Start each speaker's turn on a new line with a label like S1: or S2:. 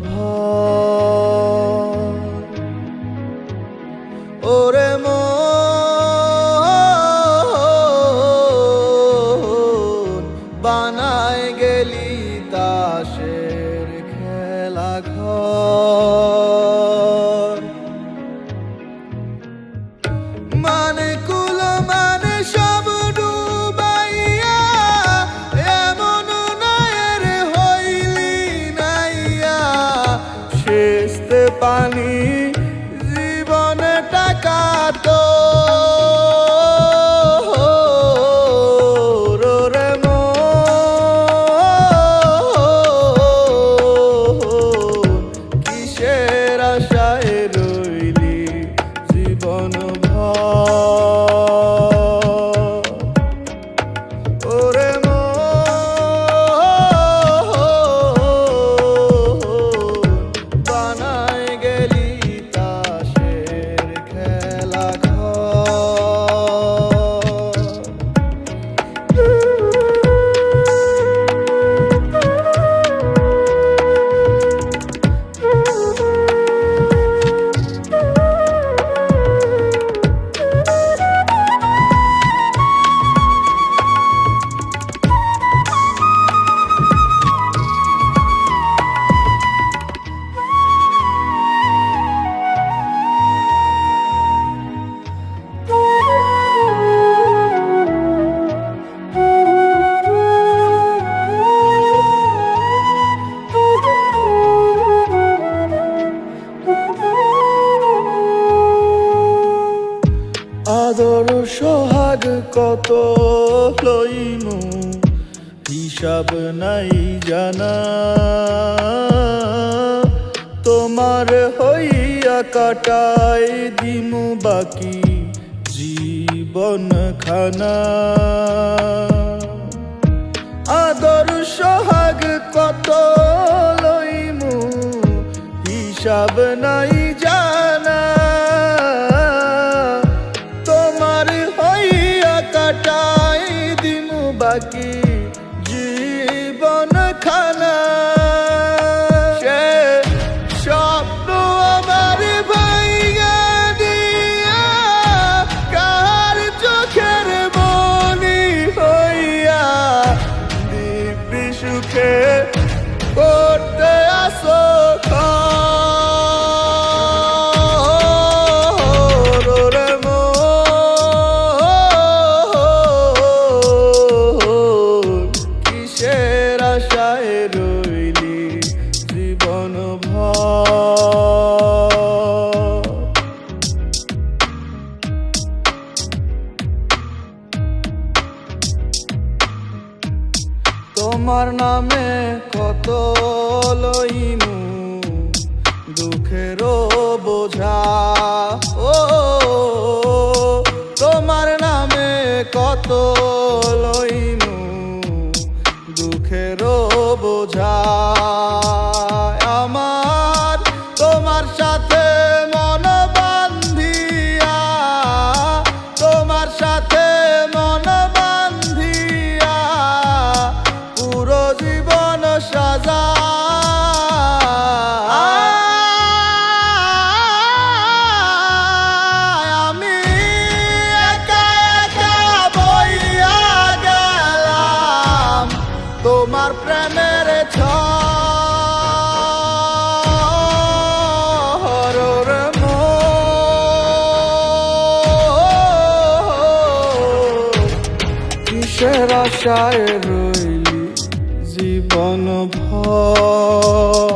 S1: ভর। ওরে মন বানায় গেলি তাসের খেলা ঘর। মানে কুল মানে সব ডুবাইয়া এমন নয়ের হইলি নাইয়া। শেষতে পানি জীবনে টাকা তো রে মন কিসের আশায় রইলি জীবন ভর। ওরে মন বানায় গেলি তাসের খেলা ঘর। আদর সোহাগ কত লইমু হিসাব নাই জানা। তোমার হইয়া কাটাই দিমু বাকি জীবন খানা। আদর সোহাগ কত লইমু হিসাব নাই জানা। কাটাই দিমু বাকি জীবন খানা। সে স্বপ্ন আমার ভাইয়া দিয়া কার চোখের মনি হইয়া দিব্যি সুখে করতে আসো আশায় রইলি জীবন ভর। তোমার নামে কত লইমু দুঃখের বোঝা। ও তোমার নামে কত লইমু দুঃখের বোঝা। আমার তোমার সাথে মন বান্ধিয়া, তোমার সাথে মন বান্ধিয়া পুরো জীবন সাজা। আমি একা একা বইয়া গেলাম তোমার প্রেমের ঝড়। রে মন কিসের আশায় রইলি জীবন ভর।